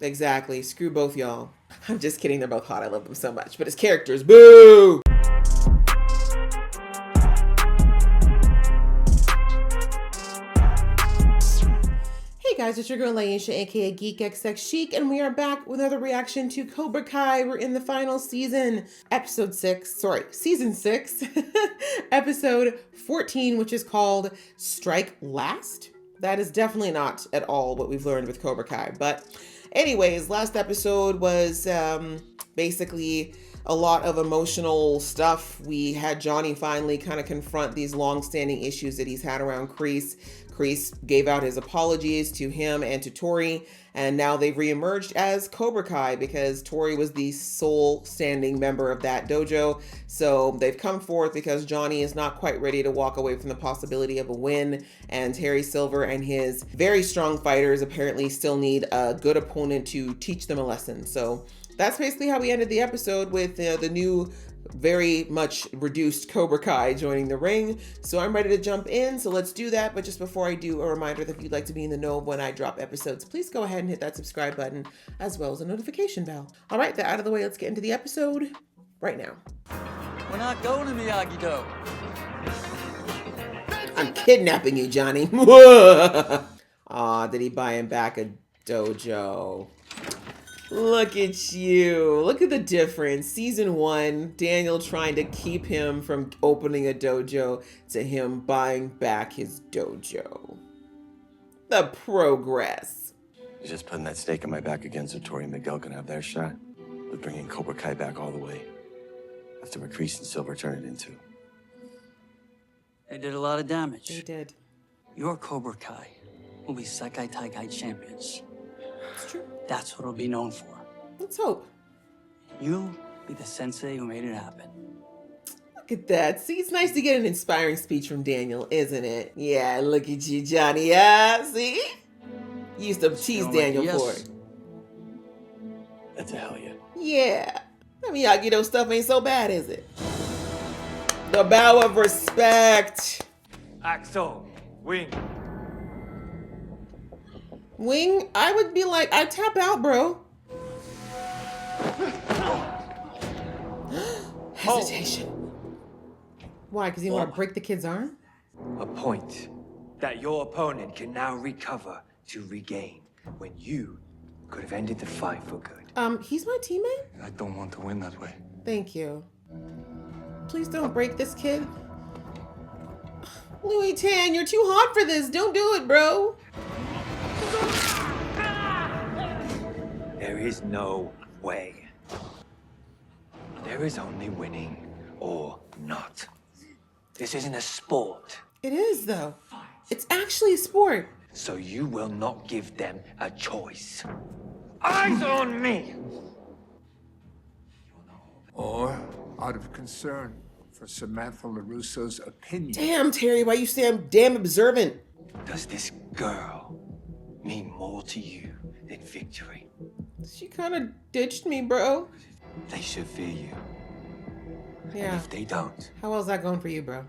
Exactly. Screw both y'all. I'm just kidding. They're both hot. I love them so much. But his characters, boo! Hey guys, it's your girl Laisha, aka Geek XX Chic, and we are back with another reaction to Cobra Kai. We're in the final season, season 6, episode 14, which is called Strike Last. That is definitely not at all what we've learned with Cobra Kai. But anyways, last episode was basically a lot of emotional stuff. We had Johnny finally kind of confront these long-standing issues that he's had around Kreese. Kreese gave out his apologies to him and to Tori, and now they've reemerged as Cobra Kai because Tori was the sole standing member of that dojo. So they've come forth because Johnny is not quite ready to walk away from the possibility of a win, and Terry Silver and his very strong fighters apparently still need a good opponent to teach them a lesson. So that's basically how we ended the episode, with the new, very much reduced Cobra Kai joining the ring. So I'm ready to jump in, so let's do that. But just before I do, a reminder that if you'd like to be in the know of when I drop episodes, please go ahead and hit that subscribe button, as well as a notification bell. All right, that out of the way, let's get into the episode right now. We're not going to Miyagi-Do. I'm kidnapping you, Johnny. Aw, did he buy him back a dojo? Look at you. Look at the difference. Season 1, Daniel trying to keep him from opening a dojo, to him buying back his dojo. The progress. He's just putting that stake in my back again so Tori and Miguel can have their shot with bringing Cobra Kai back all the way after what Kreese and Silver turned it into. They did a lot of damage. They did. Your Cobra Kai will be Sekai Taikai champions. It's true. That's what it'll be known for. Let's hope. You'll be the sensei who made it happen. Look at that. See, it's nice to get an inspiring speech from Daniel, isn't it? Yeah, look at you, Johnny. Yeah, see? You used to tease Daniel for it. That's a hell yeah. Yeah. I mean, Miyagi-Do stuff ain't so bad, is it? The bow of respect. Axel, wing. Wing, I would be like, I'd tap out, bro. Hesitation. Why? Because you want to break the kid's arm? A point that your opponent can now recover to regain when you could have ended the fight for good. He's my teammate? I don't want to win that way. Thank you. Please don't break this kid. Louis Tan, you're too hot for this. Don't do it, bro. There is no way. There is only winning or not. This isn't a sport. It is, though. It's actually a sport. So you will not give them a choice. Eyes on me! Or out of concern for Samantha LaRusso's opinion. Damn, Terry, why you say I'm damn observant? Does this girl mean more to you than victory? She kind of ditched me, bro. They should fear you. Yeah. And if they don't, How well's that going for you, bro?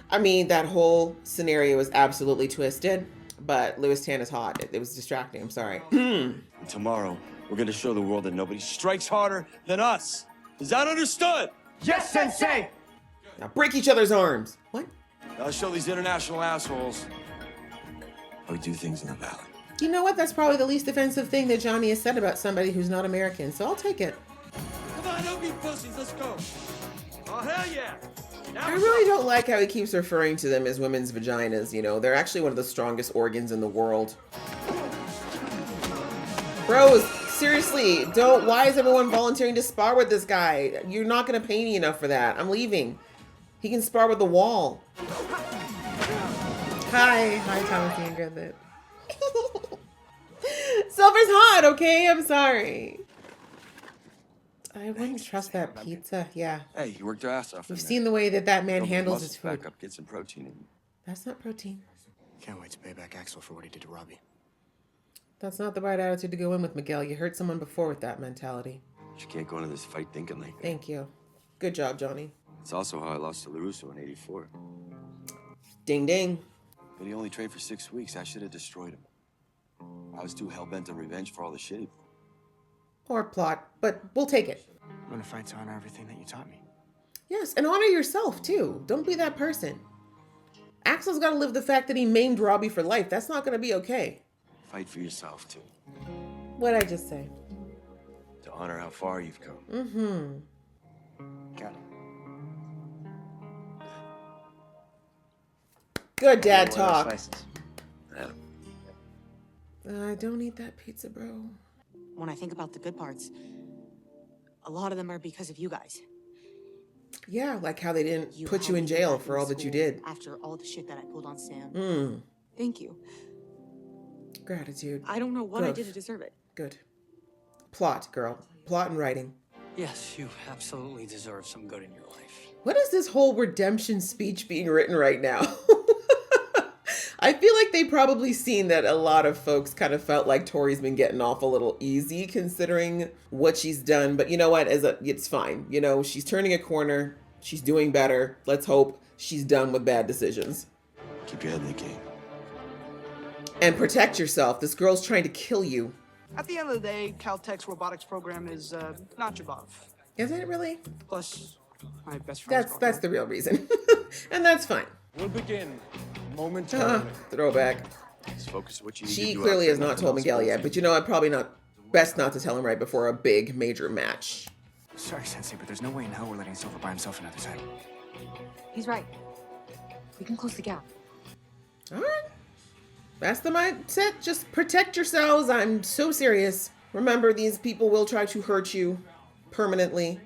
I mean, that whole scenario was absolutely twisted, but Louis Tan is hot. It was distracting. I'm sorry. And tomorrow, we're going to show the world that nobody strikes harder than us. Is that understood? yes, Sensei! Now break each other's arms. What? I'll show these international assholes how we do things in the valley. You know what? That's probably the least offensive thing that Johnny has said about somebody who's not American, so I'll take it. Come on, don't be pussies. Let's go. Oh, hell yeah! I really don't like how he keeps referring to them as women's vaginas, you know. They're actually one of the strongest organs in the world. Bros, seriously, don't. Why is everyone volunteering to spar with this guy? You're not going to pay me enough for that. I'm leaving. He can spar with the wall. Hi, Thomasine Griffith. Silver's hot, okay? I'm sorry. I wouldn't trust that pizza. Yeah. Hey, you worked your ass off. We've seen the way that man handles his Back food. up, get some protein in. That's not protein. Can't wait to pay back Axel for what he did to Robbie. That's not the right attitude to go in with, Miguel. You hurt someone before with that mentality. You can't go into this fight thinking like that. Thank you. Good job, Johnny. It's also how I lost to LaRusso in '84. Ding, ding. But he only trained for 6 weeks. I should have destroyed him. I was too hell-bent on revenge for all the shit he pulled. Or plot, but we'll take it. I'm gonna fight to honor everything that you taught me. Yes, and honor yourself too. Don't be that person. Axel's got to live the fact that he maimed Robbie for life. That's not going to be okay. Fight for yourself, too. What'd I just say? To honor how far you've come. Mm-hmm. Got it. Good dad What talk. else slices? I don't eat that pizza, bro. When I think about the good parts, a lot of them are because of you guys. Yeah, like how they didn't put you helped in me jail back for in all that you school did. After all the shit that I pulled on Sam. Mm. Thank you. Gratitude. I don't know what I Growth. did to deserve it. Good. Plot, girl. Plot and writing. Yes, you absolutely deserve some good in your life. What is this whole redemption speech being written right now? I feel like they probably seen that a lot of folks kind of felt like Tori's been getting off a little easy considering what she's done. But you know what? It's fine. You know, she's turning a corner. She's doing better. Let's hope she's done with bad decisions. Keep your head in the game. And protect yourself. This girl's trying to kill you. At the end of the day, Caltech's robotics program is notch above. Is it really? Plus, my best friend's That's the real reason. And that's fine. We'll begin momentarily. Throwback. Just focus on what you need to She do clearly out has there. not told Nothing Miguel else yet, matters. but you know what? Probably not best not to tell him right before a big major match. Sorry, Sensei, but there's no way in hell we're letting Silver buy himself another title. He's right. We can close the gap. All right. That's the mindset. Just protect yourselves. I'm so serious. Remember, these people will try to hurt you permanently.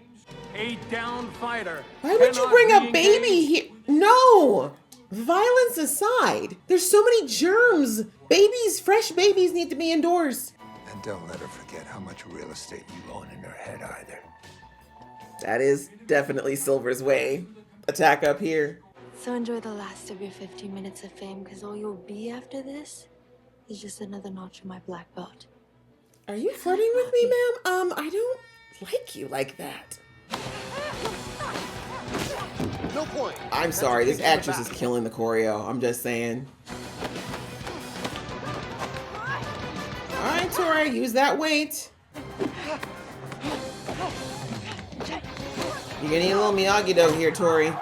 A down fighter. Why would you cannot bring be a baby engaged. here? No! Violence aside, there's so many germs. Babies, fresh babies need to be indoors. And don't let her forget how much real estate you own in her head either. That is definitely Silver's way. Attack up here. So enjoy the last of your 15 minutes of fame, because all you'll be after this is just another notch in my black belt. Are you flirting with me, ma'am? I don't like you like that. No point. I'm sorry, this actress is killing the choreo. I'm just saying. All right, Tori, use that weight. You're gonna need a little Miyagi-Do here, Tori. You're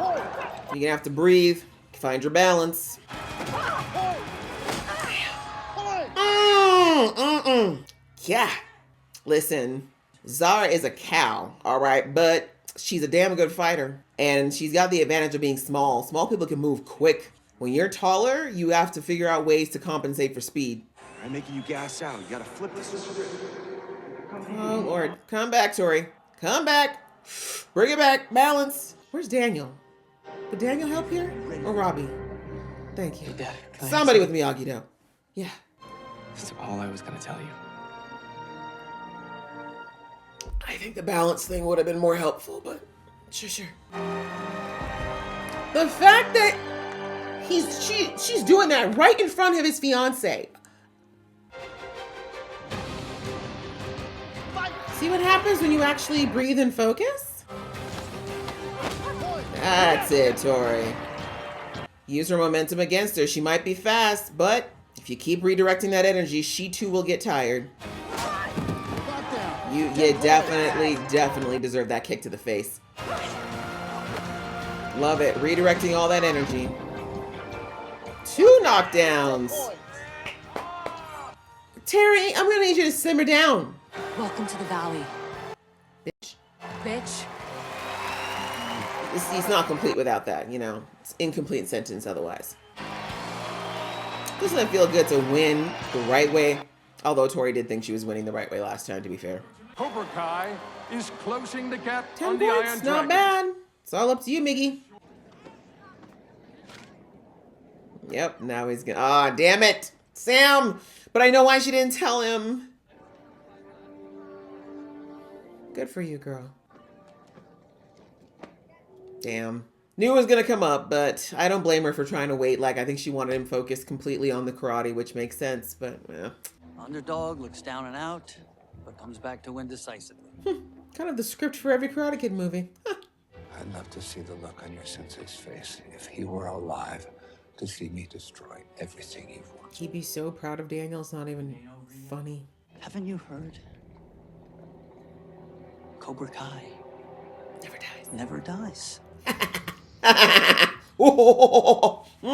gonna have to breathe, find your balance. Yeah. Listen, Zara is a cow, all right, but she's a damn good fighter. And she's got the advantage of being small. Small people can move quick. When you're taller, you have to figure out ways to compensate for speed. I'm making you gas out. You gotta flip the switch. Oh, Lord. Come back, Tori. Come back. Bring it back. Balance. Where's Daniel? Would Daniel help here? Or Robbie? Thank you. Hey, Dad, can I Somebody have with Miyagi-Do. Yeah. That's all I was gonna tell you. I think the balance thing would have been more helpful, but sure. The fact that she's doing that right in front of his fiance. See what happens when you actually breathe and focus? That's it, Tori. Use her momentum against her. She might be fast, but if you keep redirecting that energy, she too will get tired. You definitely deserve that kick to the face. Love it. Redirecting all that energy. 2 knockdowns. Terry, I'm gonna need you to simmer down. Welcome to the valley, Bitch. bitch. He's not complete without that, you know. It's incomplete sentence otherwise. Doesn't it feel good to win the right way? Although Tori did think she was winning the right way last time, to be fair. Cobra Kai is closing the gap 10 on the Iron points, not Dragon. bad. It's all up to you, Miggy. Yep, now he's gonna. Ah, damn it, Sam! But I know why she didn't tell him. Good for you, girl. Damn. Knew it was gonna come up, but I don't blame her for trying to wait. Like, I think she wanted him focused completely on the karate, which makes sense, but, well. Underdog looks down and out, but comes back to win decisively. Kind of the script for every Karate Kid movie. I'd love to see the look on your sensei's face if he were alive to see me destroy everything you've worked. He'd be so proud of Daniel, it's not even funny. Haven't you heard? Cobra Kai Never dies. never dies. Oh. I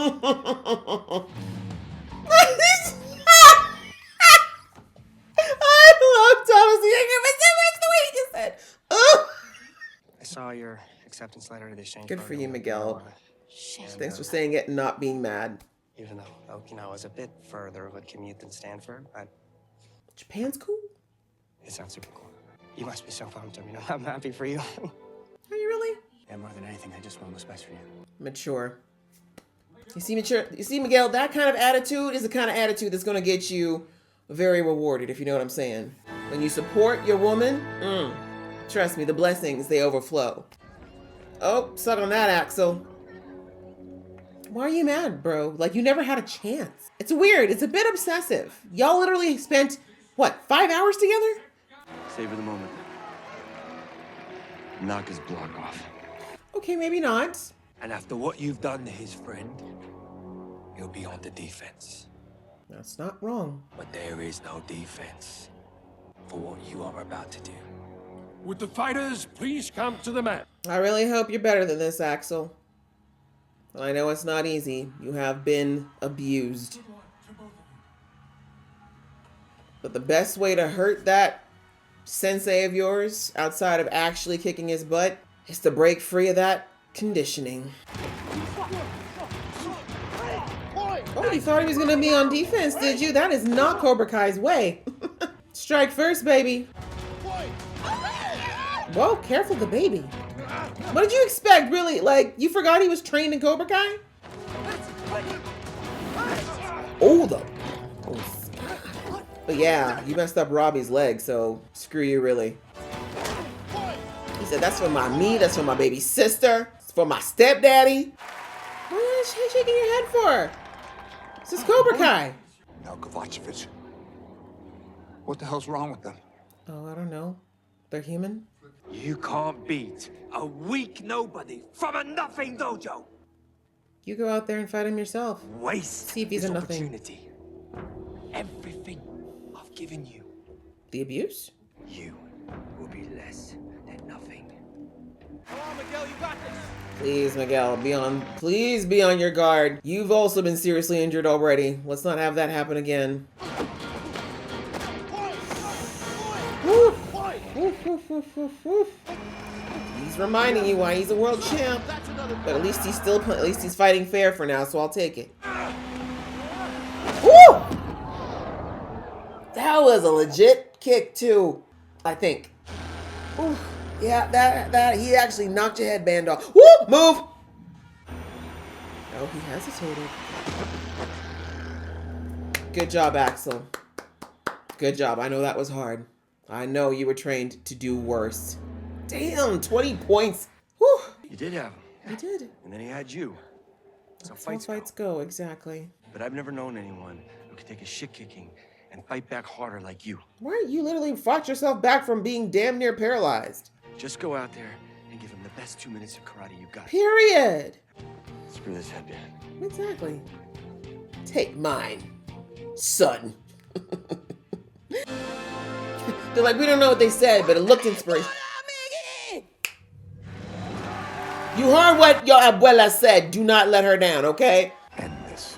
love Thomas Yeager so much the way he just said, oh. I saw your acceptance letter to the exchange Good for program you, with Miguel. Shit. Thanks for saying it and not being mad. Even though Okinawa is a bit further of a commute than Stanford, but Japan's cool. it sounds super cool. You must be so pumped. I mean, I'm happy for you. Are you really? Yeah, more than anything, I just want what's best for you. Mature. You see, mature. You see, Miguel, that kind of attitude is the kind of attitude that's going to get you very rewarded, if you know what I'm saying. When you support your woman, trust me, the blessings, they overflow. Oh, suck on that, Axel. Why are you mad, bro? Like, you never had a chance. It's weird. It's a bit obsessive. Y'all literally spent, what, 5 hours together? Savor the moment. Knock his block off. Okay, maybe not. And after what you've done to his friend, he'll be on the defense. That's not wrong. But there is no defense for what you are about to do. Would the fighters please come to the mat? I really hope you're better than this, Axel. I know it's not easy. You have been abused. But the best way to hurt that sensei of yours, outside of actually kicking his butt, is to break free of that conditioning. Oh, you thought he was going to be on defense, did you? That is not Cobra Kai's way. Strike first, baby. Whoa, careful the baby. What did you expect, really? Like, you forgot he was trained in Cobra Kai? Oh, but yeah, you messed up Robbie's leg, so screw you, really. He said, that's for me, that's for my baby sister, it's for my stepdaddy. What are you shaking your head for? This is Cobra Kai. Now, Kovacevic, what the hell's wrong with them? Oh, I don't know. They're human? You can't beat a weak nobody from a nothing dojo. You go out there and fight him yourself. Waste See if he's this a nothing. opportunity. Everything I've given you, The abuse? you will be less than nothing. Please, Miguel, please be on your guard. You've also been seriously injured already. Let's not have that happen again. Woo. Woof, woof, woof, woof, woof. He's reminding you why he's a world champ. But at least he's fighting fair for now, so I'll take it. Woo! That was a legit kick too, I think. Ooh. Yeah, that he actually knocked your headband off. Woo! Move! Oh, he hesitated. Good job, Axel. Good job. I know that was hard. I know you were trained to do worse. Damn, 20 points. Whew. You did have him. You did. And then he had you. So That's how fights go, exactly. But I've never known anyone who could take a shit kicking and fight back harder like you. Why? You literally fought yourself back from being damn near paralyzed. Just go out there and give him the best 2 minutes of karate you got. Period. Screw this headband. Exactly. Take mine, son. They're like, we don't know what they said, but it looked inspirational. You heard what your abuela said. Do not let her down, okay? End this.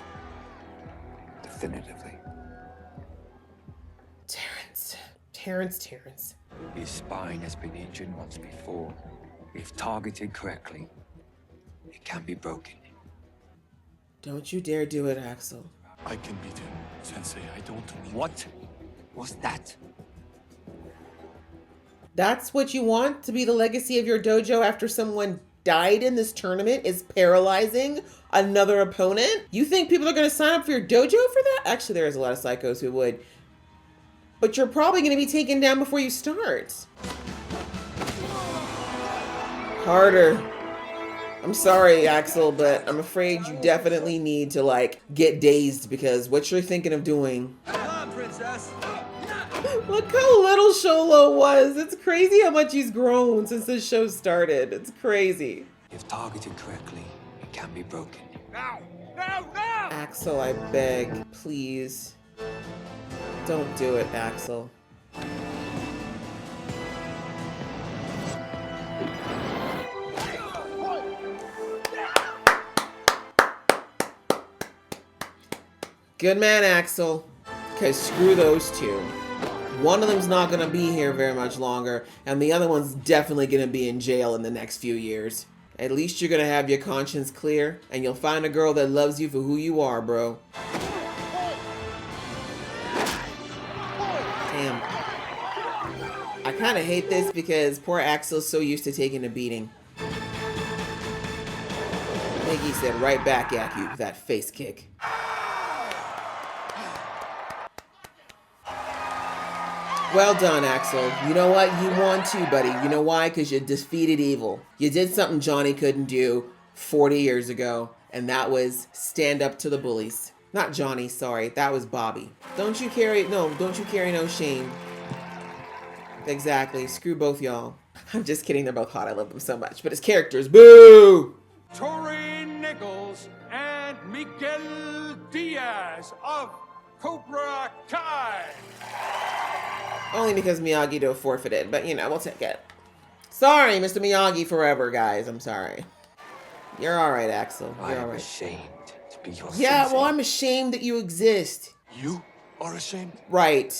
Definitively. Terrence. His spine has been injured once before. If targeted correctly, it can be broken. Don't you dare do it, Axel. I can beat him, Sensei. I don't need... What was that? That's what you want to be the legacy of your dojo after someone died in this tournament, is paralyzing another opponent? You think people are going to sign up for your dojo for that? Actually, there's a lot of psychos who would. But you're probably going to be taken down before you start. Harder. I'm sorry, Axel, but I'm afraid you definitely need to, like, get dazed because what you're thinking of doing. Come on, princess. Look how little Sholo was. It's crazy how much he's grown since this show started. It's crazy. If targeted correctly, it can be broken. Axel, I beg, please. Don't do it, Axel. Good man, Axel. Because screw those two. One of them's not going to be here very much longer, and the other one's definitely going to be in jail in the next few years. At least you're going to have your conscience clear, and you'll find a girl that loves you for who you are, bro. Damn. I kind of hate this because poor Axel's so used to taking a beating. Miggy said right back at you with that face kick. Well done, Axel. You know what? You won too, buddy. You know why? Because you defeated evil. You did something Johnny couldn't do 40 years ago, and that was stand up to the bullies. Not Johnny, sorry. That was Bobby. Don't you carry no shame. Exactly. Screw both y'all. I'm just kidding. They're both hot. I love them so much. But his characters, boo! Tori Nichols and Miguel Diaz of Cobra Kai. Only because Miyagi-Do forfeited, but you know, we'll take it. Sorry, Mr. Miyagi forever, guys. I'm sorry. You're all right, Axel. You're all I'm right. ashamed to be your Yeah, sensei. well, I'm ashamed that you exist. You are ashamed? Right.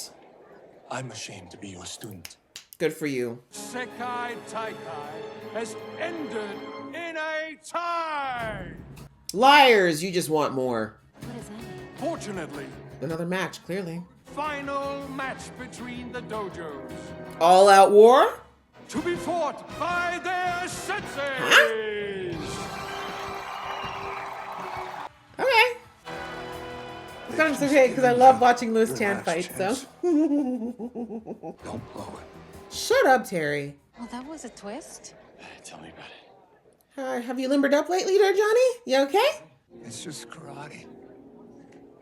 I'm ashamed to be your student. Good for you. Sekai Taikai has ended in a tie. Liars, you just want more. What is that? Fortunately, Another match, clearly. final match between the dojos. All out war? To be fought by their senseis. Okay. It's kind of okay because I love watching Louis Chan fight, so. Don't blow it. Shut up, Terry. Well, that was a twist. Tell me about it. Have you limbered up lately there, Johnny? You okay? It's just karate.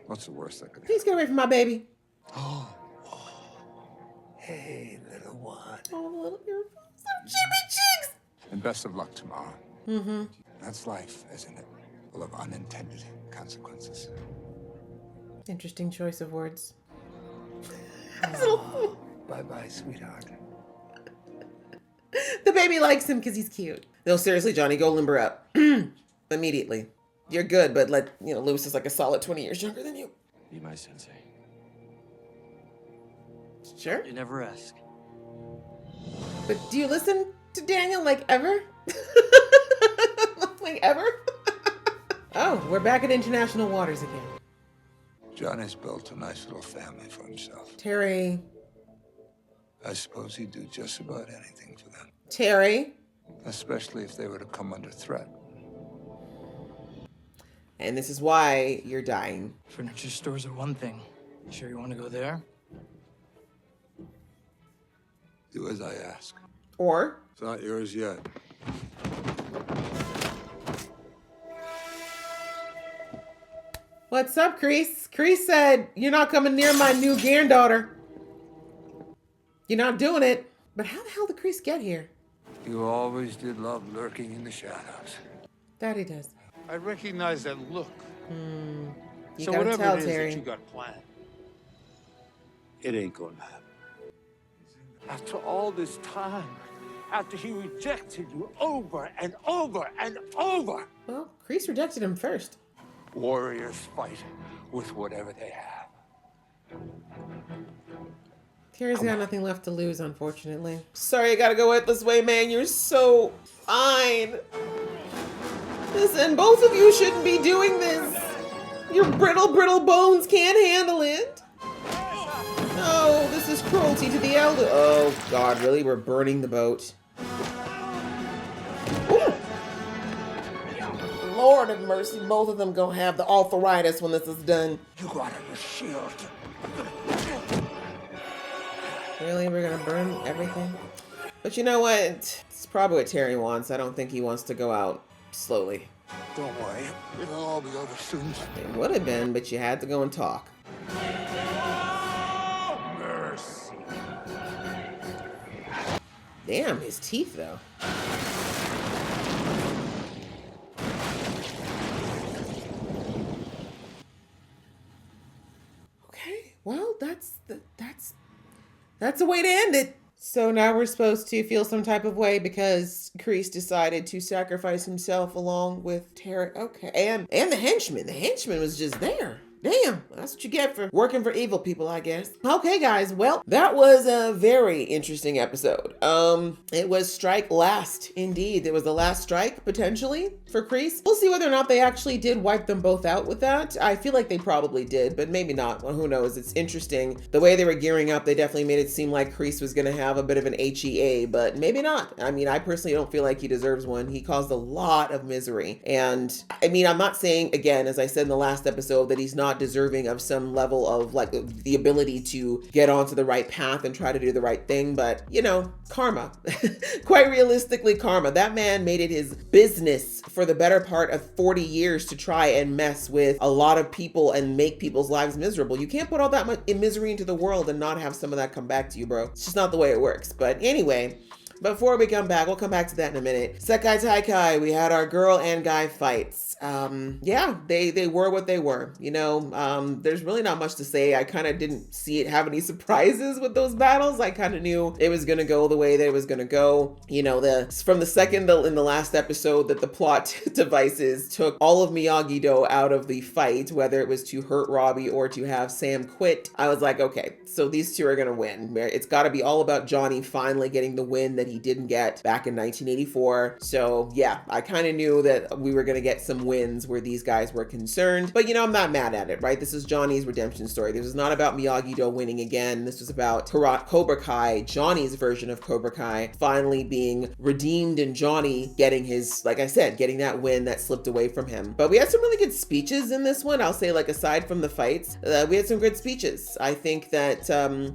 What's the worst that could happen? Please get away from my baby. Hey, little one. Oh, little some chibi cheeks. And best of luck tomorrow. Mm-hmm. That's life, isn't it? Full of unintended consequences. Interesting choice of words. Bye-bye, sweetheart. The baby likes him because he's cute. No, seriously, Johnny, go limber up. Immediately. You're good, but Louis is like a solid 20 years younger than you. Be my sensei. Sure. You never ask. But do you listen to Daniel like ever? Like ever? Oh, we're back at international waters again. Johnny's built a nice little family for himself. Terry. I suppose he'd do just about anything for them. Terry. Especially if they were to come under threat. And this is why you're dying. Furniture stores are one thing. You sure you want to go there? Do as I ask. Or? It's not yours yet. What's up, Kreese? Kreese said, you're not coming near my new granddaughter. You're not doing it. But how the hell did Kreese get here? You always did love lurking in the shadows. That he does. I recognize that look. You So gotta whatever tell, it is Terry. that you got planned, it ain't gonna happen. After all this time, after he rejected you over and over and over, Well, Kreese rejected him first. warriors fight with whatever they have. Terry's got nothing left to lose, unfortunately. Sorry, I gotta go out this way, man. You're so fine. Listen, both of you shouldn't be doing this. Your brittle bones can't handle it. No, this is cruelty to the elder. Oh, God, really? We're burning the boat. Ooh. Lord have mercy, both of them gonna have the arthritis when this is done. You got your shield. Really? We're gonna burn everything? But you know what? It's probably what Terry wants. I don't think he wants to go out slowly. Don't worry. It'll all be over soon. It would have been, but you had to go and talk. Mercy. Damn, his teeth, though. Okay, well, that's a way to end it. So now we're supposed to feel some type of way because Kreese decided to sacrifice himself along with Terry. Okay, and the henchman. The henchman was just there. Damn, that's what you get for working for evil people, I guess. Okay, guys, well, that was a very interesting episode. It was strike last, indeed. It was the last strike, potentially, for Kreese. We'll see whether or not they actually did wipe them both out with that. I feel like they probably did, but maybe not. Well, who knows? It's interesting. The way they were gearing up, they definitely made it seem like Kreese was going to have a bit of an HEA, but maybe not. I mean, I personally don't feel like he deserves one. He caused a lot of misery. And I mean, I'm not saying, again, as I said in the last episode, that he's not deserving of some level of like the ability to get onto the right path and try to do the right thing, but you know, karma. Quite realistically, karma. That man made it his business for the better part of 40 years to try and mess with a lot of people and make people's lives miserable. You can't put all that much misery into the world and not have some of that come back to you, bro. It's just not the way it works. But anyway, before we come back, we'll come back to that in a minute. Sekai Taikai, we had our girl and guy fights. Yeah, they were what they were. You know, there's really not much to say. I kind of didn't see it have any surprises with those battles. I kind of knew it was going to go the way that it was going to go. You know, from the second in the last episode that the plot devices took all of Miyagi-Do out of the fight, whether it was to hurt Robbie or to have Sam quit, I was like, okay, so these two are going to win. It's got to be all about Johnny finally getting the win that he didn't get back in 1984. So yeah, I kind of knew that we were going to get some wins where these guys were concerned, but you know, I'm not mad at it, right? This is Johnny's redemption story. This was not about Miyagi-Do winning again. This was about Cobra Kai, Johnny's version of Cobra Kai, finally being redeemed and Johnny getting his, like I said, getting that win that slipped away from him. But we had some really good speeches in this one. I'll say, like, aside from the fights, we had some good speeches. I think that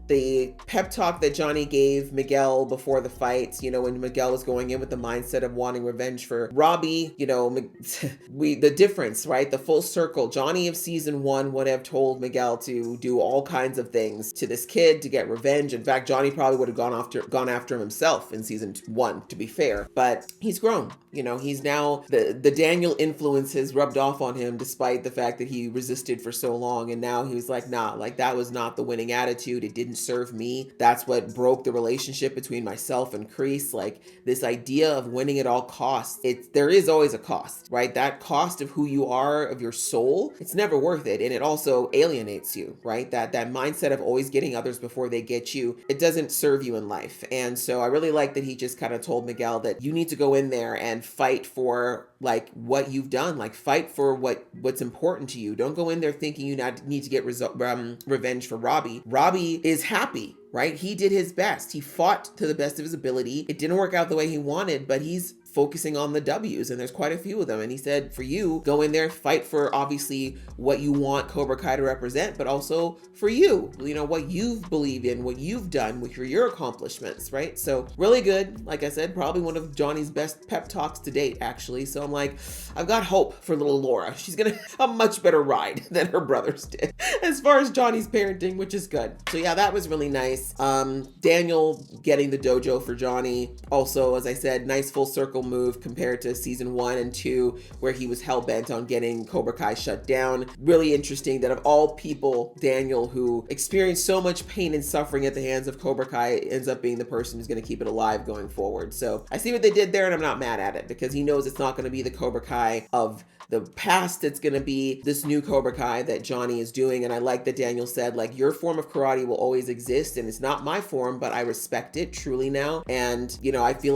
the pep talk that Johnny gave Miguel before the fight, you know, when Miguel was going in with the mindset of wanting revenge for Robbie, you know, the difference, right? The full circle. Johnny of season 1 would have told Miguel to do all kinds of things to this kid to get revenge. In fact, Johnny probably would have gone after him himself in season 1, to be fair. But he's grown. You know, he's now, the Daniel influence has rubbed off on him despite the fact that he resisted for so long. And now he was like, nah, like that was not the winning attitude. It didn't serve me. That's what broke the relationship between myself and Kreese. Like this idea of winning at all costs, there is always a cost, right? That cost of who you are, of your soul, it's never worth it. And it also alienates you, right? That mindset of always getting others before they get you, it doesn't serve you in life. And so I really like that he just kind of told Miguel that you need to go in there and fight for like what you've done, like fight for what's important to you. Don't go in there thinking you need to get revenge for Robbie. Robbie is happy, right? He did his best. He fought to the best of his ability. It didn't work out the way he wanted, but he's focusing on the W's, and there's quite a few of them. And he said, for you, go in there, fight for obviously what you want Cobra Kai to represent, but also for you, you know, what you've believed in, what you've done with your accomplishments, right? So really good. Like I said, probably one of Johnny's best pep talks to date, actually. So I'm like, I've got hope for little Laura. She's gonna have a much better ride than her brothers did as far as Johnny's parenting, which is good. So yeah, that was really nice. Daniel getting the dojo for Johnny. Also, as I said, nice full circle move compared to season 1 and 2, where he was hell-bent on getting Cobra Kai shut down. Really interesting that of all people, Daniel, who experienced so much pain and suffering at the hands of Cobra Kai, ends up being the person who's going to keep it alive going forward. So I see what they did there, and I'm not mad at it, because he knows it's not going to be the Cobra Kai of the past. It's going to be this new Cobra Kai that Johnny is doing. And I like that Daniel said, like, your form of karate will always exist, and it's not my form, but I respect it truly now. And, you know, I feel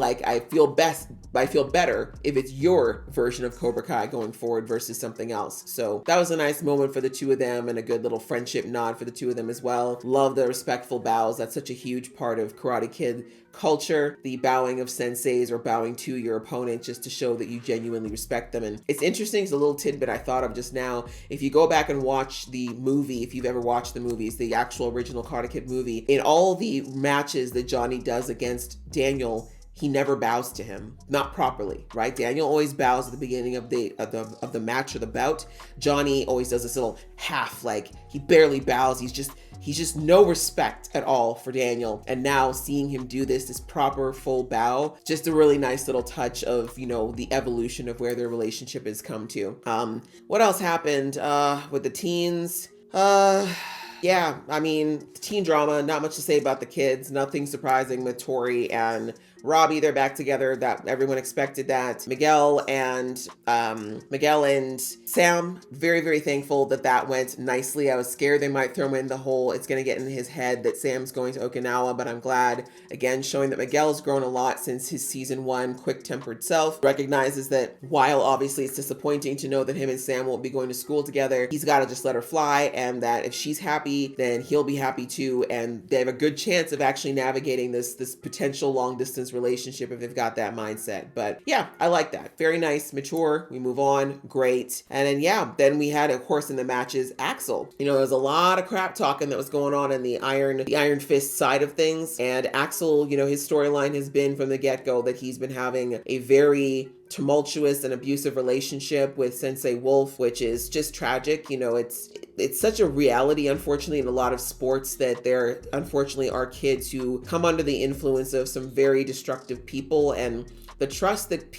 better if it's your version of Cobra Kai going forward versus something else. So that was a nice moment for the two of them, and a good little friendship nod for the two of them as well. Love the respectful bows. That's such a huge part of Karate Kid culture, the bowing of senseis or bowing to your opponent just to show that you genuinely respect them. And it's interesting, it's a little tidbit I thought of just now. If you go back and watch the movie, if you've ever watched the movies, the actual original Karate Kid movie, in all the matches that Johnny does against Daniel, he never bows to him, not properly, right? Daniel always bows at the beginning of the match or the bout. Johnny always does this little half, like he barely bows. He's just no respect at all for Daniel. And now seeing him do this proper full bow, just a really nice little touch of, you know, the evolution of where their relationship has come to. What else happened with the teens? Yeah, I mean, teen drama, not much to say about the kids. Nothing surprising with Tori and Robbie. They're back together. That everyone expected that. Miguel and Sam, very, very thankful that that went nicely. I was scared they might throw him in the hole. It's going to get in his head that Sam's going to Okinawa, but I'm glad, again, showing that Miguel's grown a lot since his season 1 quick-tempered self. Recognizes that while obviously it's disappointing to know that him and Sam won't be going to school together, he's got to just let her fly, and that if she's happy, then he'll be happy too, and they have a good chance of actually navigating this potential long-distance relationship if they've got that mindset. But yeah, I like that. Very nice, mature. We move on. Great. And then yeah, then we had, of course, in the matches, Axel. You know, there was a lot of crap talking that was going on in the Iron Fist side of things. And Axel, you know, his storyline has been from the get-go that he's been having a very tumultuous and abusive relationship with Sensei Wolf, which is just tragic. You know, it's such a reality, unfortunately, in a lot of sports, that there unfortunately are kids who come under the influence of some very destructive people, and the trust that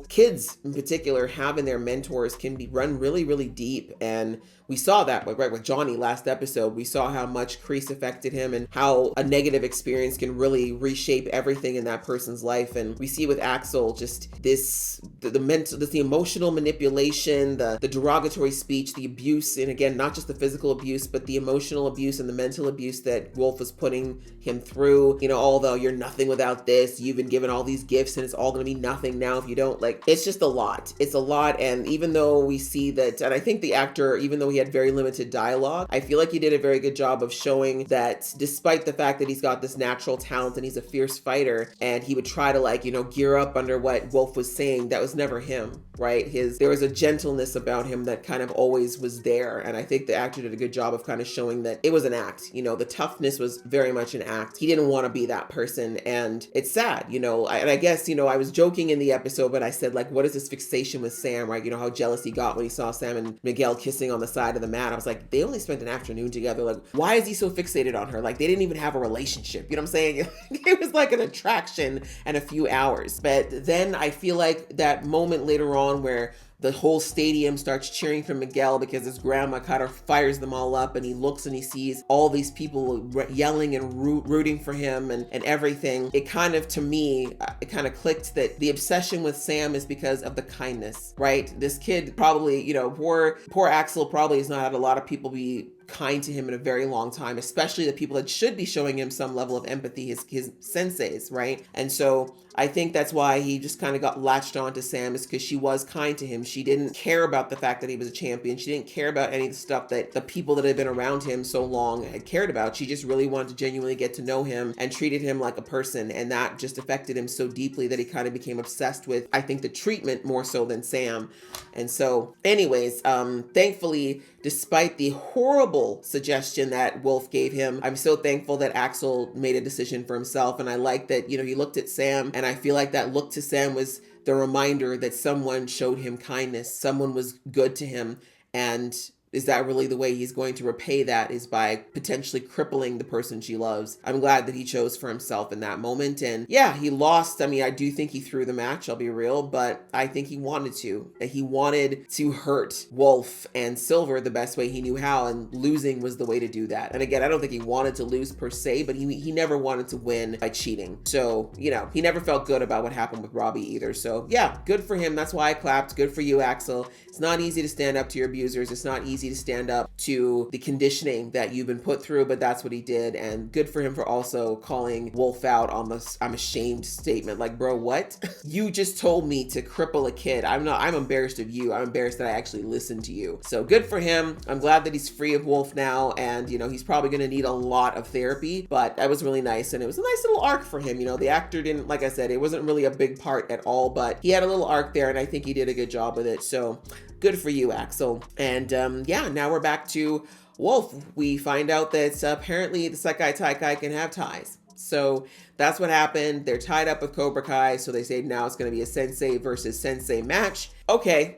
kids in particular, have in their mentors can be run really, really deep. And we saw that right with Johnny last episode. We saw how much Kreese affected him and how a negative experience can really reshape everything in that person's life. And we see with Axel just the emotional manipulation, the derogatory speech, the abuse, and again, not just the physical abuse, but the emotional abuse and the mental abuse that Wolf was putting him through. You know, although you're nothing without this, you've been given all these gifts and it's all going to be nothing now if you don't. Like, it's just a lot. It's a lot. And even though we see that, and I think the actor, even though he had very limited dialogue, I feel like he did a very good job of showing that despite the fact that he's got this natural talent and he's a fierce fighter, and he would try to, like, you know, gear up under what Wolf was saying, that was never him, right? There was a gentleness about him that kind of always was there. And I think the actor did a good job of kind of showing that it was an act. You know, the toughness was very much an act. He didn't want to be that person. And it's sad, you know, and I guess, you know, I was joking in the episode, but I said, like, what is this fixation with Sam, right? You know, how jealous he got when he saw Sam and Miguel kissing on the side of the mat. I was like, they only spent an afternoon together. Like, why is he so fixated on her? Like, they didn't even have a relationship. You know what I'm saying? It was like an attraction and a few hours. But then I feel like that moment later on where the whole stadium starts cheering for Miguel because his grandma kind of fires them all up, and he looks and he sees all these people yelling and rooting for him and everything. It kind of, to me, it kind of clicked that the obsession with Sam is because of the kindness, right? This kid probably, you know, poor Axel probably has not had a lot of people be kind to him in a very long time, especially the people that should be showing him some level of empathy, his senseis, right? And so I think that's why he just kind of got latched on to Sam, is because she was kind to him. She didn't care about the fact that he was a champion. She didn't care about any of the stuff that the people that had been around him so long had cared about. She just really wanted to genuinely get to know him and treated him like a person. And that just affected him so deeply that he kind of became obsessed with, I think, the treatment more so than Sam. And so anyways, thankfully, despite the horrible suggestion that Wolf gave him, I'm so thankful that Axel made a decision for himself. And I like that, you know, he looked at Sam, and I feel like that look to Sam was the reminder that someone showed him kindness, someone was good to him. And is that really the way he's going to repay that, is by potentially crippling the person she loves? I'm glad that he chose for himself in that moment. And yeah, he lost. I mean, I do think he threw the match, I'll be real, but I think he wanted to. He wanted to hurt Wolf and Silver the best way he knew how, and losing was the way to do that. And again, I don't think he wanted to lose per se, but he never wanted to win by cheating. So, you know, he never felt good about what happened with Robbie either. So yeah, good for him. That's why I clapped. Good for you, Axel. It's not easy to stand up to your abusers. It's not easy to stand up to the conditioning that you've been put through, but that's what he did. And good for him for also calling Wolf out on this "I'm ashamed" statement. Like, bro, what? You just told me to cripple a kid. I'm embarrassed of you. I'm embarrassed that I actually listened to you. So good for him. I'm glad that he's free of Wolf now. And, you know, he's probably going to need a lot of therapy, but that was really nice. And it was a nice little arc for him. You know, the actor didn't, like I said, it wasn't really a big part at all, but he had a little arc there, and I think he did a good job with it. So good for you, Axel. And yeah, now we're back to Wolf. We find out that apparently the Sekai Taikai can have ties. So that's what happened. They're tied up with Cobra Kai. So they say now it's going to be a sensei versus sensei match. Okay.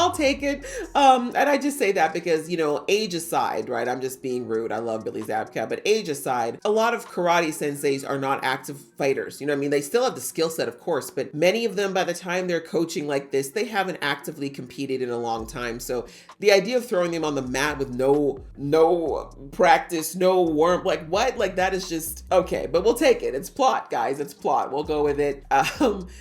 I'll take it. And I just say that because, you know, age aside, right? I'm just being rude. I love Billy Zabka, but age aside, a lot of karate senseis are not active fighters. You know what I mean? They still have the skill set, of course, but many of them, by the time they're coaching like this, they haven't actively competed in a long time. So the idea of throwing them on the mat with no practice, no warmth, like what? Like that is just okay, but we'll take it. It's plot, guys. It's plot. We'll go with it.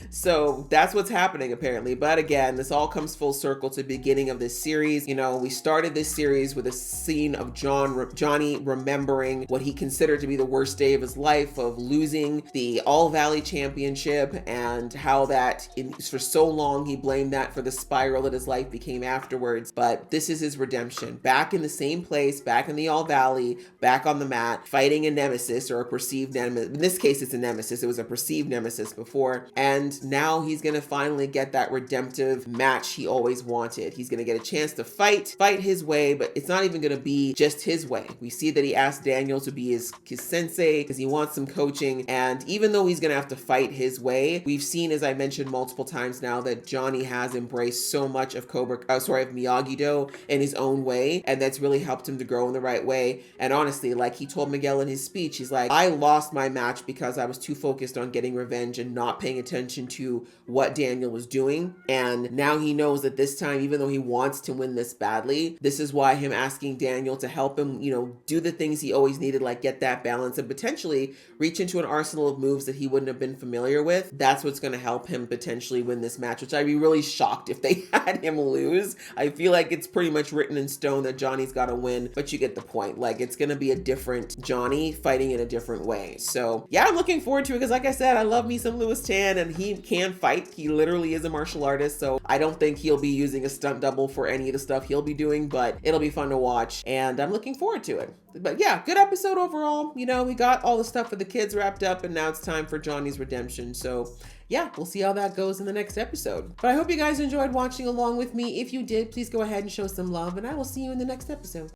So that's what's happening apparently. But again, this all comes full circle to the beginning of this series. You know, we started this series with a scene of Johnny remembering what he considered to be the worst day of his life, of losing the All Valley Championship, and how that for so long he blamed that for the spiral that his life became afterwards. But this is his redemption. Back in the same place, back in the All Valley, back on the mat, fighting a nemesis or a perceived nemesis. In this case, it's a nemesis. It was a perceived nemesis before. And now he's going to finally get that redemptive match he always wanted. He's going to get a chance to fight his way, but it's not even going to be just his way. We see that he asked Daniel to be his sensei because he wants some coaching. And even though he's going to have to fight his way, we've seen, as I mentioned multiple times now, that Johnny has embraced so much of Miyagi-Do in his own way. And that's really helped him to grow in the right way. And honestly, like he told Miguel in his speech, he's like, I lost my match because I was too focused on getting revenge and not paying attention to what Daniel was doing. And now he knows that this time, even though he wants to win this badly, this is why him asking Daniel to help him, you know, do the things he always needed, like get that balance and potentially reach into an arsenal of moves that he wouldn't have been familiar with. That's what's going to help him potentially win this match, which I'd be really shocked if they had him lose. I feel like it's pretty much written in stone that Johnny's got to win, but you get the point. Like it's going to be a different Johnny fighting in a different way. So yeah, I'm looking forward to it because like I said, I love me some Louis Tan and he can fight. He literally is a martial artist. So I don't think he'll be using a stunt double for any of the stuff he'll be doing, but it'll be fun to watch and I'm looking forward to it. But yeah, good episode overall. You know, we got all the stuff for the kids wrapped up and now it's time for Johnny's redemption. So yeah, we'll see how that goes in the next episode. But I hope you guys enjoyed watching along with me. If you did, please go ahead and show some love and I will see you in the next episode.